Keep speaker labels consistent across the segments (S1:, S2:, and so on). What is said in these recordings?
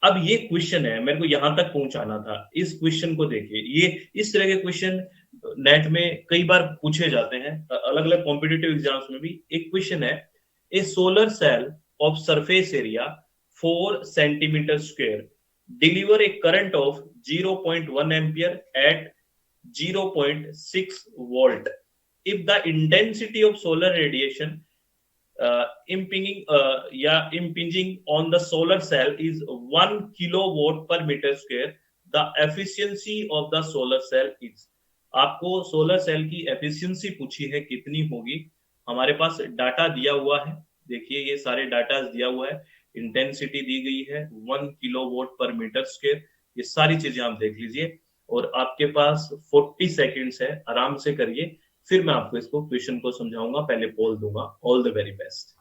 S1: अब ये क्वेश्चन है, मेरे को यहां तक पहुंचाना था। इस क्वेश्चन को देखिए, ये इस तरह के क्वेश्चन नेट में कई बार पूछे जाते हैं, अलग अलग कॉम्पिटिटिव एग्जाम्स में भी। एक क्वेश्चन है, a solar cell of surface area 4 centimetre square deliver a current of 0.1 ampere at 0.6 volt if the intensity of solar radiation impinging on the solar cell is 1 kilowatt per meter square, the efficiency of the solar cell is। आपको solar cell की efficiency पूछी है, कितनी होगी। हमारे पास data दिया हुआ है, देखिए ये सारे डाटा दिया हुआ है। इंटेंसिटी दी गई है 1 किलोवाट पर मीटर स्क्वायर, ये सारी चीजें आप देख लीजिए। और आपके पास 40 सेकेंड्स है, आराम से करिए, फिर मैं आपको इसको क्वेश्चन को समझाऊंगा, पहले पोल दूंगा। All the very best.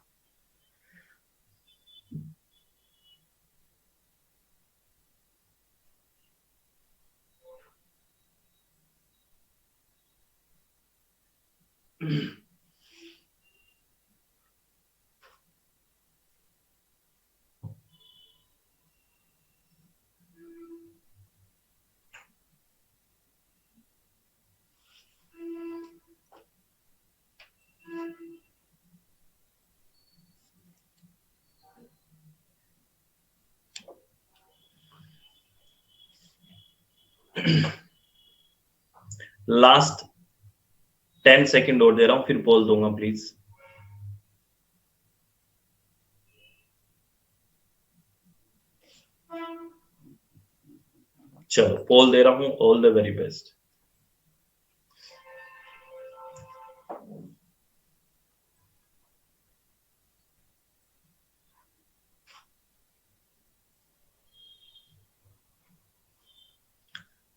S1: Last 10 second और दे रहा हूं, फिर पोल दूंगा प्लीज। चलो पोल दे रहा हूं, ऑल द वेरी बेस्ट।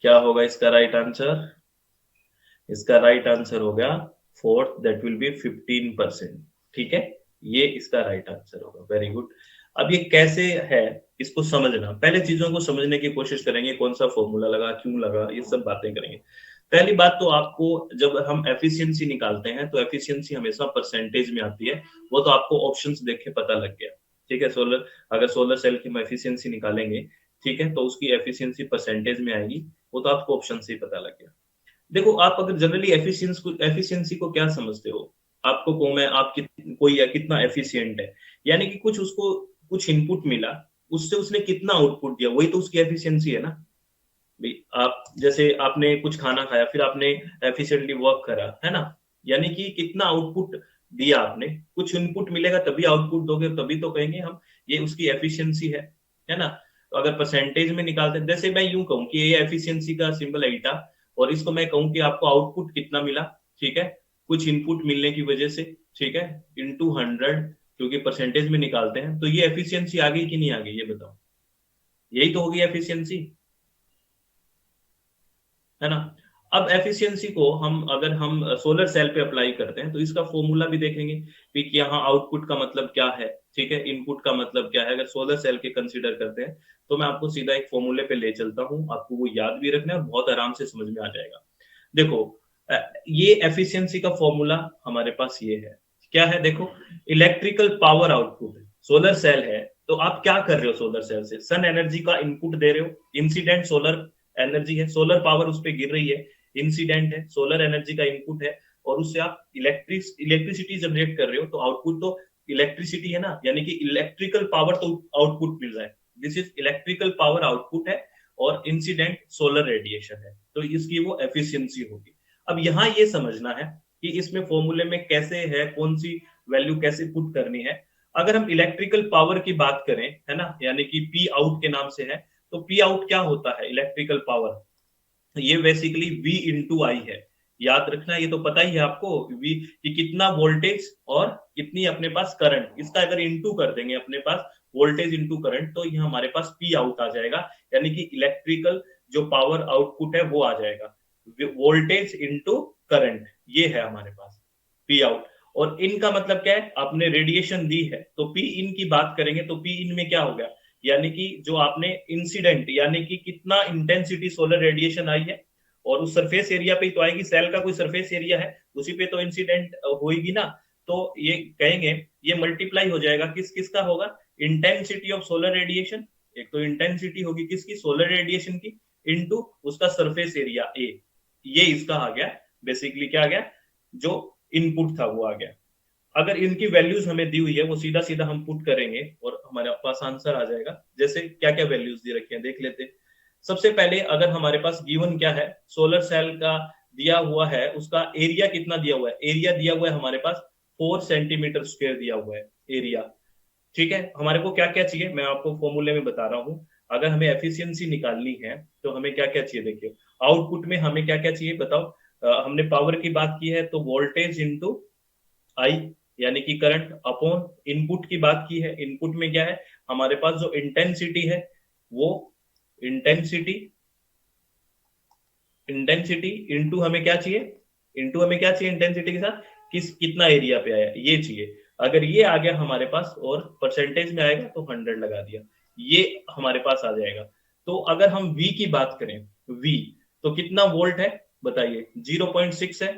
S1: क्या होगा इसका राइट आंसर? इसका राइट आंसर हो गया फोर्थ, दैट विल बी 15%। ठीक है, ये इसका राइट आंसर होगा। Very good. अब ये कैसे है इसको समझना, पहले चीजों को समझने की कोशिश करेंगे, कौन सा फॉर्मूला लगा, क्यों लगा, ये सब बातें करेंगे। पहली बात तो आपको, जब हम एफिशिएंसी निकालते हैं तो एफिशिएंसी हमेशा परसेंटेज में आती है, वो तो आपको ऑप्शंस देख के पता लग गया। ठीक है, अगर सोलर सेल की हम एफिशिएंसी निकालेंगे, ठीक है, तो उसकी एफिशिएंसी परसेंटेज में आएगी, वो तो आपको ऑप्शन से ही पता लग गया। देखो, आप अगर जनरली एफिशिएंसी को क्या समझते हो, आपको कहूं मैं, आप कोई या कितना एफिशिएंट है, यानी कि कुछ उसको कुछ इनपुट मिला, उससे उसने कितना आउटपुट दिया, वही तो उसकी एफिशिएंसी है ना भाई। आप जैसे आपने कुछ खाना खाया, फिर आपने एफिशिएंटली वर्क करा, है ना, यानी कि कितना आउटपुट दिया आपने। कुछ इनपुट मिलेगा तभी आउटपुट दोगे, तभी तो कहेंगे हम ये उसकी एफिशिएंसी है ना। तो अगर परसेंटेज में निकालते हैं, जैसे मैं यूं कहूं कि ये एफिशिएंसी का सिंबल है ईटा, और इसको मैं कहूं कि आपको आउटपुट कितना मिला, ठीक है, कुछ इनपुट मिलने की वजह से, ठीक है, इंटू 100, क्योंकि परसेंटेज में निकालते हैं, तो ये एफिशिएंसी आ गई कि नहीं आ गई, ये बताओ। यही तो होगी एफिशिएंसी, है ना। अब एफिशिएंसी को हम, अगर हम सोलर सेल पे अप्लाई करते हैं, तो इसका फॉर्मूला भी देखेंगे कि यहाँ आउटपुट का मतलब क्या है, ठीक है, इनपुट का मतलब क्या है। अगर सोलर सेल के कंसीडर करते हैं, तो मैं आपको सीधा एक फॉर्मूले पे ले चलता हूँ, आपको वो याद भी रखना है और बहुत आराम से समझ में आ जाएगा। देखो, ये एफिशिएंसी का फॉर्मूला हमारे पास ये है, क्या है, देखो, electrical power output, solar cell है, तो आप क्या कर रहे हो, सोलर सेल से सन एनर्जी का इनपुट दे रहे हो, इंसिडेंट सोलर एनर्जी है, सोलर पावर उस पर गिर रही है, इंसिडेंट है, सोलर एनर्जी का इनपुट है, और उससे आप इलेक्ट्रिसिटी जनरेट कर रहे हो, तो आउटपुट तो इलेक्ट्रिसिटी है ना, यानी कि इलेक्ट्रिकल पावर तो आउटपुट मिल रहा है। This is electrical power output है, और इंसिडेंट सोलर रेडिएशन है, तो इसकी वो एफिशिएंसी होगी। अब यहाँ ये समझना है कि इसमें फॉर्मूले में कैसे है, कौन सी वैल्यू कैसे पुट करनी है। अगर हम इलेक्ट्रिकल पावर की बात करें, है ना, यानी कि पी आउट के नाम से है, तो पी आउट क्या होता है, इलेक्ट्रिकल पावर, ये बेसिकली V इंटू आई है। याद रखना, ये तो पता ही है आपको, V कि कितना वोल्टेज और कितनी अपने पास करंट, इसका अगर इंटू कर देंगे अपने पास वोल्टेज इंटू करंट, तो ये हमारे पास P आउट आ जाएगा, यानी कि इलेक्ट्रिकल जो पावर आउटपुट है वो आ जाएगा, वोल्टेज इंटू करंट, ये है हमारे पास P आउट। और इन का मतलब क्या है, आपने रेडिएशन दी है, तो P इन की बात करेंगे, तो P इन में क्या हो गया, यानी कि जो आपने इंसिडेंट, यानी कि कितना इंटेंसिटी सोलर रेडिएशन आई है, और उस सरफेस एरिया पे ही तो आएगी, सेल का कोई सरफेस एरिया है, उसी पे तो इंसिडेंट होगी ना। तो ये कहेंगे, ये मल्टीप्लाई हो जाएगा, किस किस का होगा, इंटेंसिटी ऑफ सोलर रेडिएशन एक तो इंटेंसिटी होगी किसकी, सोलर रेडिएशन की, इनटू उसका सरफेस एरिया ए, ये इसका आ गया बेसिकली, क्या आ गया, जो इनपुट था वो आ गया। अगर इनकी वैल्यूज हमें दी हुई है वो सीधा सीधा हम पुट करेंगे और हमारे पास आंसर आ जाएगा। जैसे क्या क्या वैल्यूज दे रखी हैं देख लेते हैं। सबसे पहले अगर हमारे पास गिवन क्या है, सोलर सेल का दिया हुआ है, उसका एरिया कितना दिया हुआ है, एरिया दिया हुआ है हमारे पास 4 सेंटीमीटर स्क्वायर दिया हुआ है एरिया। ठीक है, हमारे को क्या क्या चाहिए मैं आपको फॉर्मूले में बता रहा हूँ। अगर हमें एफिशिएंसी निकालनी है तो हमें क्या क्या चाहिए, देखिए आउटपुट में हमें क्या क्या चाहिए बताओ। हमने पावर की बात की है तो वोल्टेज इंटू आई, यानी कि करंट अपॉन इनपुट की बात की है, इनपुट में क्या है हमारे पास जो इंटेंसिटी है वो इंटेंसिटी, इंटेंसिटी इंटू हमें क्या चाहिए, इंटू हमें क्या चाहिए इंटेंसिटी के साथ, कितना एरिया पे आया ये चाहिए। अगर ये आ गया हमारे पास और परसेंटेज में आएगा तो 100 लगा दिया, ये हमारे पास आ जाएगा। तो अगर हम V की बात करें, V तो कितना वोल्ट है बताइए, 0.6 है।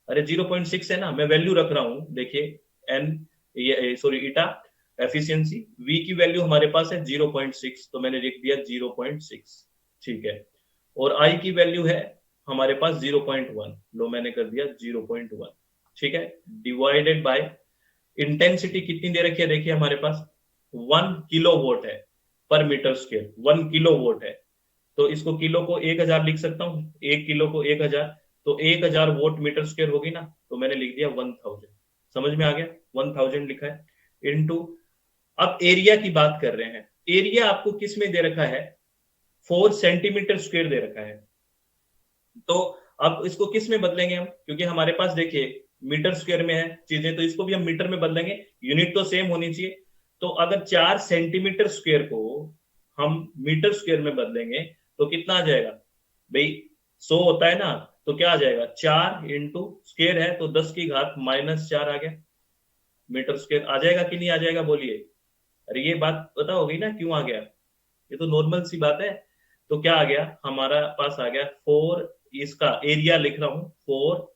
S1: अरे 0.6 है ना, मैं वैल्यू रख रहा हूं देखिए, एन ये सॉरी ईटा एफिशिएंसी, V की वैल्यू हमारे पास है 0.6 तो मैंने लिख दिया 0.6, ठीक है। और I की वैल्यू है हमारे पास 0.1, लो मैंने कर दिया 0.1, ठीक है। डिवाइडेड बाय इंटेंसिटी कितनी दे रखी है, देखिए हमारे पास 1 किलोवाट है पर मीटर स्क्वायर, 1 किलोवाट है। तो इसको किलो को 1000 लिख सकता हूँ, 1 किलो को 1000, तो 1000 वोट मीटर स्क्वायर होगी ना, तो मैंने लिख दिया 1000। समझ में आ गया, 1000 लिखा है इनटू। अब एरिया की बात कर रहे हैं, एरिया आपको किस में दे रखा है, 4 सेंटीमीटर स्क्वायर दे रखा है। तो अब इसको किस में बदलेंगे हम, क्योंकि हमारे पास देखिए मीटर स्क्वायर में है चीजें, तो इसको भी हम मीटर में बदलेंगे, यूनिट तो सेम होनी चाहिए। तो अगर 4 सेंटीमीटर स्क्वायर को हम मीटर स्क्वायर में बदलेंगे तो कितना आ जाएगा भाई, 100 होता है ना, तो क्या आ जाएगा 4 इंटू स्क्वायर है तो 10 की घात -4 आ गया मीटर स्क्वायर, आ जाएगा कि नहीं आ जाएगा बोलिए। अरे ये बात पता होगी ना क्यों आ गया, ये तो नॉर्मल सी बात है। तो क्या आ गया हमारा पास आ गया 4, इसका एरिया लिख रहा हूं 4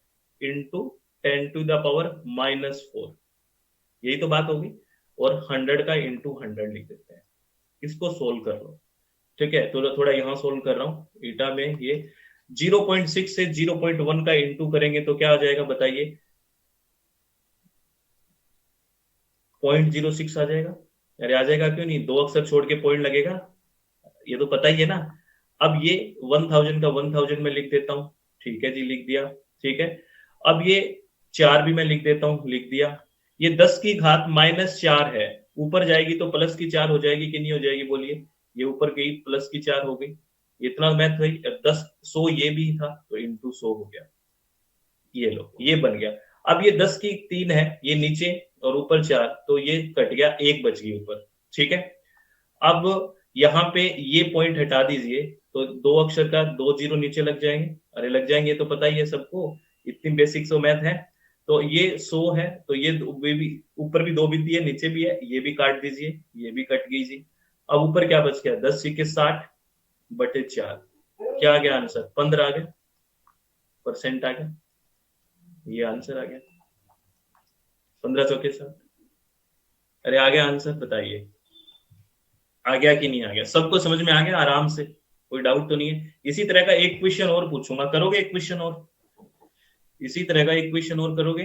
S1: × 10⁻⁻⁴, यही तो बात होगी। और 100 का इंटू 100 लिख देते हैं, इसको सोल्व कर लो। ठीक है, तो थोड़ा यहाँ सोल्व कर रहा हूँ ईटा में, ये 0.6 से 0.1 का इंटू करेंगे तो क्या आ जाएगा बताइए, 0.06 आ जाएगा। अरे आ जाएगा क्यों नहीं, 2 अक्षर छोड़ के पॉइंट लगेगा, ये तो पता ही है ना। अब ये 1000 का 1000 में लिख देता हूँ, ठीक है जी लिख दिया, ठीक है। अब ये 4 भी मैं लिख देता हूँ, लिख दिया। ये 10 की घात -4 है, ऊपर जाएगी तो +4 हो जाएगी कि नहीं हो जाएगी बोलिए, ये ऊपर गई +4 हो गई, इतना मैथ हुई। 10 100 ये भी था तो इंटू 100 हो गया, ये लो ये बन गया। अब ये 10 की 3 है, ये नीचे और ऊपर 4, तो ये कट गया, एक बच गई ऊपर, ठीक है। अब यहाँ पे ये पॉइंट हटा दीजिए तो 2 अक्षर का 2 जीरो नीचे लग जाएंगे, अरे लग जाएंगे तो पता ही है सबको, इतनी बेसिक सो मैथ है। तो ये 100 है तो ये भी ऊपर भी 2 बिंदी है नीचे भी है, ये भी काट दीजिए, ये भी कट गई जी। अब ऊपर क्या बच गया, 10×60/4, क्या आ गया आंसर, 15 आ गया, परसेंट आ गया, ये आंसर आ गया 15 × 60। अरे आ गया आंसर, बताइए आ गया कि नहीं आ गया, सबको समझ में आ गया आराम से, कोई डाउट तो नहीं है। इसी तरह का एक क्वेश्चन और पूछूंगा, करोगे एक क्वेश्चन और, इसी तरह का एक क्वेश्चन और करोगे,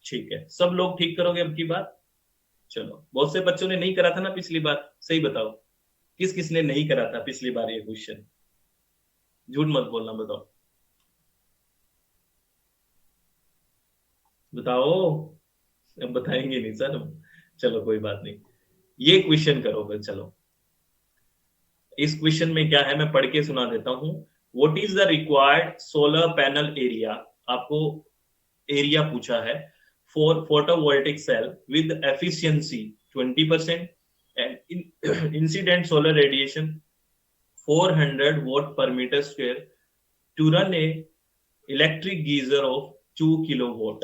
S1: ठीक है सब लोग ठीक करोगे अब की बात। चलो, बहुत से बच्चों ने नहीं करा था ना पिछली बार, सही बताओ किस किस ने नहीं करा था पिछली बार ये क्वेश्चन, झूठ मत बोलना, बताओ बताओ। अब बताएंगे नहीं सर हम। चलो कोई बात नहीं, ये क्वेश्चन करो फिर, चलो इस क्वेश्चन में क्या है मैं पढ़ के सुना देता हूँ। What is the required solar panel area, आपको एरिया पूछा है for photovoltaic cell with efficiency 20% and incident solar radiation 400 watt per meter square to run a electric geyser of 2 kilowatt.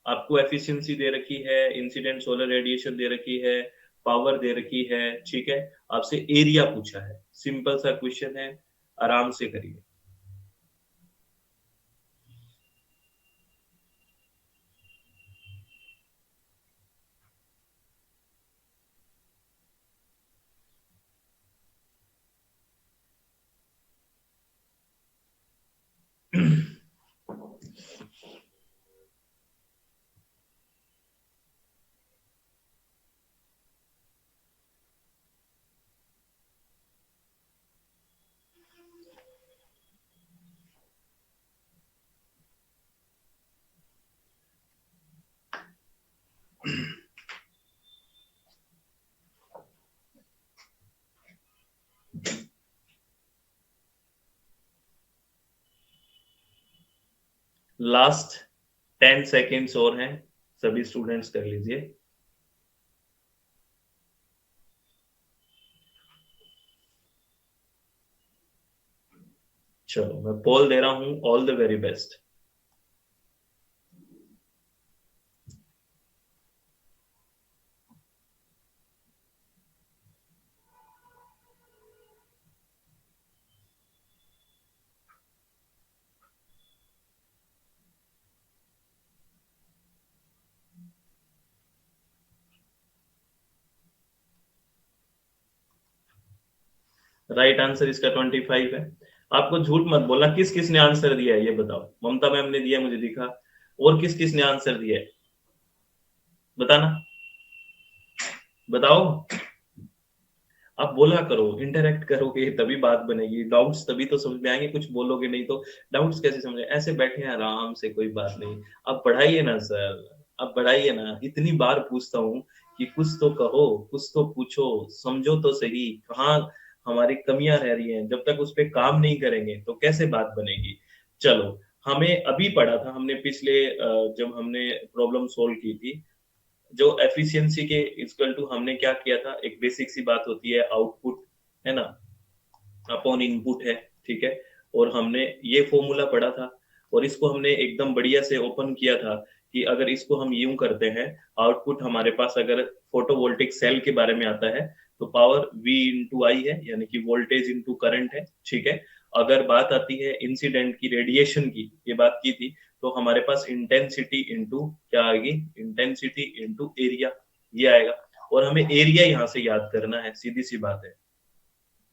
S1: आपको एफिशिएंसी दे रखी है, इंसिडेंट सोलर रेडिएशन दे रखी है, power दे रखी है, ठीक है। आपसे एरिया पूछा है, सिंपल सा क्वेश्चन है, आराम से करिए। लास्ट 10 सेकेंड्स और हैं, सभी स्टूडेंट्स कर लीजिए। चलो मैं पोल दे रहा हूं, all the very best. Right answer इसका 25 है। आपको झूठ मत बोलना, किस किस ने आंसर दिया है ये बताओ। ममता मैम ने दिया, मुझे दिखा। और किस किस ने आंसर दिया है बताना, बताओ। आप बोला करो, इंटरेक्ट करोगे तभी बात बनेगी, डाउट्स तभी तो समझ में आएंगे, कुछ बोलोगे नहीं तो डाउट्स कैसे समझे। ऐसे बैठे हैं आराम से, कोई बात नहीं। अब पढ़ाइए ना सर, अब पढ़ाइए ना। इतनी बार पूछता हूँ कि कुछ तो कहो, कुछ तो पूछो, समझो तो सही कहाँ हमारी कमियां रह रही हैं। जब तक उस पर काम नहीं करेंगे तो कैसे बात बनेगी। चलो, हमें अभी पढ़ा था हमने पिछले जब हमने प्रॉब्लम सोल्व की थी, जो एफिशिएंसी के इक्वल टू हमने क्या किया था, एक बेसिक सी बात होती है आउटपुट, है ना, अपॉन इनपुट है, ठीक है। और हमने ये फॉर्मूला पढ़ा था, और इसको हमने एकदम बढ़िया से ओपन किया था कि अगर इसको हम यूं करते हैं, आउटपुट हमारे पास अगर फोटोवोल्टिक सेल के बारे में आता है तो पावर V इंटू आई है, यानी कि वोल्टेज इंटू करंट है, ठीक है। अगर बात आती है इंसिडेंट की, रेडिएशन की, ये बात की थी, तो हमारे पास इंटेंसिटी इंटू क्या आएगी, इंटेंसिटी इंटू एरिया, ये आएगा। और हमें एरिया यहाँ से याद करना है, सीधी सी बात है,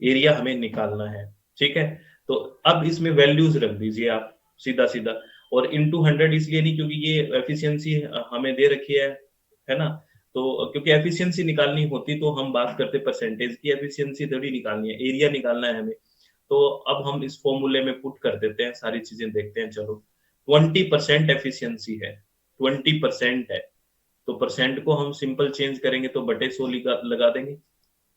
S1: एरिया हमें निकालना है, ठीक है। तो अब इसमें वैल्यूज रख दीजिए आप, सीधा सीधा। और इनटू 100 इसलिए नहीं क्योंकि ये एफिशिएंसी हमें दे रखी है ना। तो क्योंकि एफिशिएंसी निकालनी होती तो हम बात करते परसेंटेज की, एफिशिएंसी थोड़ी निकालनी है, एरिया निकालना है हमें। तो अब हम इस फॉर्मूले में पुट कर देते हैं, सारी चीजें देखते हैं। चलो, 20% एफिशिएंसी है, 20% है, तो परसेंट को हम सिंपल चेंज करेंगे तो बटे 100 लगा देंगे।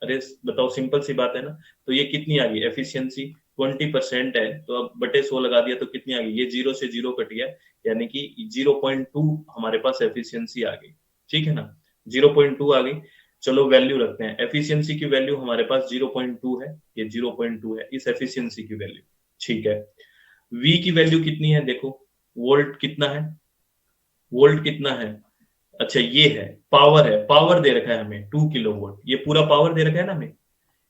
S1: अरे बताओ, सिंपल सी बात है ना। तो ये कितनी आ गई एफिशिएंसी, 20% है, तो अब बटे 100 लगा दिया तो कितनी आ गई, ये जीरो से जीरो कट गया, यानी कि 0.2 हमारे पास एफिशिएंसी आ गई, ठीक है ना, 0.2 आ गई। चलो वैल्यू रखते हैं, एफिशिएंसी की वैल्यू हमारे पास 0.2 है, ये 0.2 है इस एफिशिएंसी की वैल्यू, ठीक है। वी की वैल्यू कितनी है देखो, वोल्ट कितना है, वोल्ट कितना है, अच्छा ये है, पावर है, पावर दे रखा है हमें 2 किलोवाट, ये पूरा पावर दे रखा है ना हमें,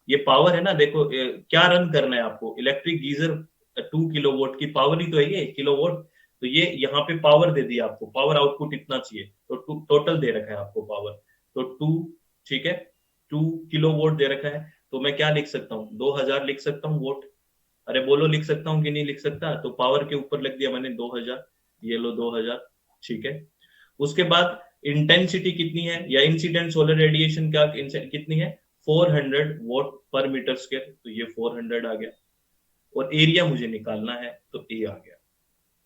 S1: ये पावर है ना। देखो क्या रन करना है आपको, इलेक्ट्रिक गीजर, 2 किलोवाट की पावर ही तो है ये, किलोवाट। तो ये यहाँ पे पावर दे दी आपको, पावर आउटपुट इतना चाहिए, तो टोटल दे रखा है आपको पावर, तो 2, ठीक है, 2 किलोवाट दे रखा है। तो मैं क्या लिख सकता हूँ, 2000 लिख सकता हूँ वोट। अरे बोलो, लिख सकता हूँ कि नहीं लिख सकता। तो पावर के ऊपर लिख दिया मैंने 2000, ये लो 2000, ठीक है। उसके बाद इंटेंसिटी कितनी है, या इंसिडेंट सोलर रेडिएशन क्या कितनी है, 400 वॉट पर मीटर स्क्वायर, तो ये 400 आ गया। और एरिया मुझे निकालना है, तो ए आ गया।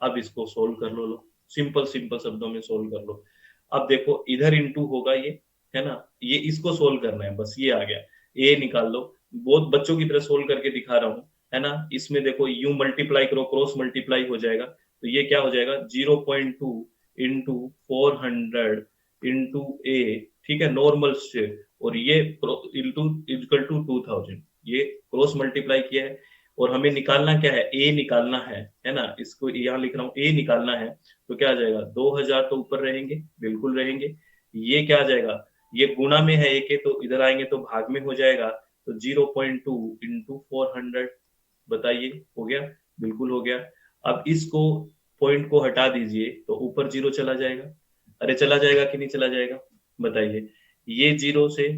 S1: अब इसको सोल्व कर लो, सिंपल सिंपल शब्दों में सोल्व कर लो। अब देखो इधर इंटू होगा ये, है ना, ये इसको सोल्व करना है, बस ये आ गया, ए निकाल लो। बहुत बच्चों की तरह सोल्व करके दिखा रहा हूँ, है ना। इसमें देखो यू मल्टीप्लाई करो, क्रॉस मल्टीप्लाई हो जाएगा, तो ये क्या हो जाएगा, 0.2 इंटू 400 इंटू ए, ठीक है, नॉर्मल से। और ये इंटू इक्वल टू 2000, ये क्रॉस मल्टीप्लाई किया है। और हमें निकालना क्या है, ए निकालना है ना। इसको यहाँ लिख रहा हूँ, ए निकालना है, तो क्या आ जाएगा, 2000 तो ऊपर रहेंगे, बिल्कुल रहेंगे। ये क्या आ जाएगा, ये गुणा में है ए के, तो इधर आएंगे तो भाग में हो जाएगा, तो 0.2 इंटू 400, बताइए हो गया, बिल्कुल हो गया। अब इसको पॉइंट को हटा दीजिए तो ऊपर जीरो चला जाएगा। अरे चला जाएगा कि नहीं चला जाएगा, बताइए। ये जीरो से,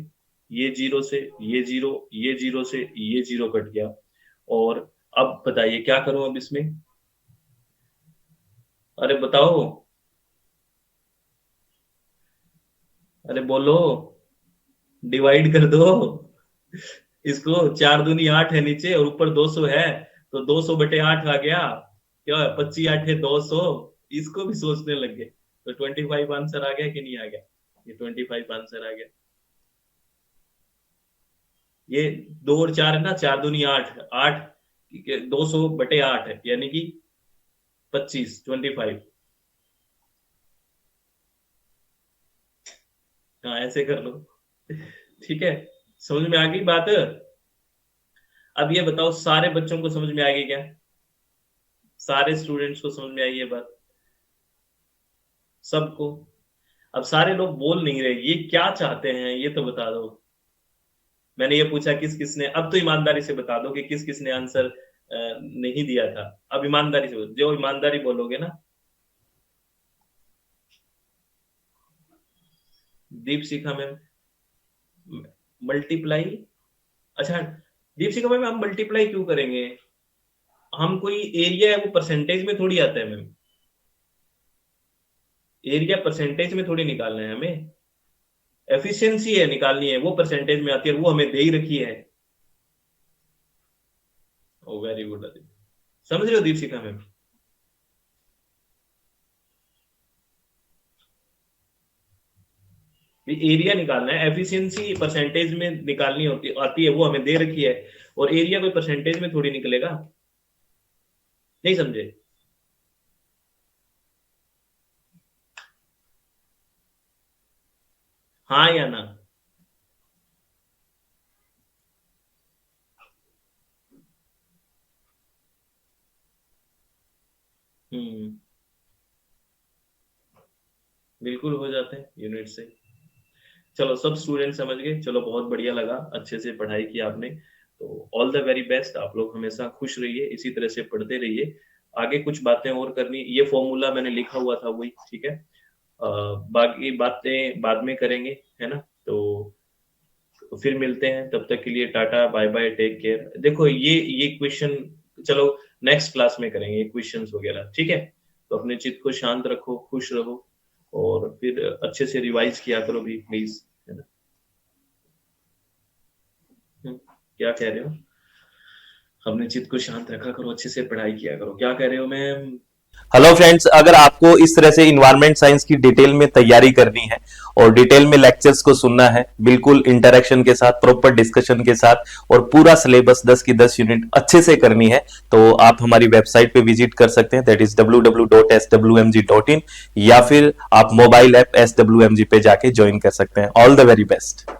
S1: ये जीरो से, ये जीरो, ये जीरो से ये जीरो कट गया। और अब बताइए क्या करूं अब इसमें, अरे बताओ, अरे बोलो, डिवाइड कर दो इसको। 4 दूनी 8 है नीचे और ऊपर 200 है, तो 200/8 आ गया। क्या है, 25×8 = 200। इसको भी सोचने लग गए। तो 25 आंसर आ गया कि नहीं आ गया? ये 25 आंसर आ गया। ये 2 और 4 है ना, 4 दूनी 8, 8 200/8 है, यानी कि 25। हाँ ऐसे कर लो। ठीक है, समझ में आ गई बात? अब ये बताओ, सारे बच्चों को समझ में आ गई क्या? सारे स्टूडेंट्स को समझ में आई ये बात? सबको? अब सारे लोग बोल नहीं रहे, ये क्या चाहते हैं ये तो बता दो। मैंने ये पूछा किस किसने, अब तो ईमानदारी से बता दो कि किस किसने आंसर नहीं दिया था। अब ईमानदारी से जो ईमानदारी बोलोगे ना। Deepshikha ma'am, multiply? अच्छा, दीपशिखा मैम हम मल्टीप्लाई क्यों करेंगे? हम कोई एरिया है वो परसेंटेज में थोड़ी आता है मैम। एरिया परसेंटेज में थोड़ी निकालना है हमें। एफिशिएंसी है निकालनी है, वो परसेंटेज में आती है, वो हमें दे ही रखी है। ओ वेरी गुड, समझ रहे हो दीपशिखा मैम? एरिया निकालना है, एफिशिएंसी परसेंटेज में निकालनी होती आती है, वो हमें दे रखी है। और एरिया कोई परसेंटेज में थोड़ी निकलेगा। नहीं समझे? हाँ या ना? हम्म, बिल्कुल हो जाते हैं यूनिट से। चलो सब स्टूडेंट समझ गए, चलो बहुत बढ़िया लगा, अच्छे से पढ़ाई की आपने। तो ऑल द वेरी बेस्ट, आप लोग हमेशा खुश रहिए, इसी तरह से पढ़ते रहिए। आगे कुछ बातें और करनी, ये फॉर्मूला मैंने लिखा हुआ था वही, ठीक है। बाकी बातें बाद में करेंगे, है ना? तो फिर मिलते हैं, तब तक के लिए tata bye bye, take care. देखो ये क्वेश्चन, चलो नेक्स्ट क्लास में करेंगे क्वेश्चंस वगैरह, ठीक है? तो अपने चित्त को शांत रखो, खुश रहो, और फिर अच्छे से रिवाइज किया करो भी प्लीज, है ना? क्या कह रहे हो? अपने चित्त को शांत रखा करो, अच्छे से पढ़ाई किया करो, क्या कह रहे हो मैम?
S2: हेलो फ्रेंड्स, अगर आपको इस तरह से इन्वायरमेंट साइंस की डिटेल में तैयारी करनी है और डिटेल में लेक्चर्स को सुनना है, बिल्कुल इंटरेक्शन के साथ, प्रॉपर डिस्कशन के साथ, और पूरा सिलेबस 10 की 10 यूनिट अच्छे से करनी है, तो आप हमारी वेबसाइट पे विजिट कर सकते हैं, दैट इज www.swmg.in, या फिर आप मोबाइल ऐप SWMG पे जाके ज्वाइन कर सकते हैं। All the very best.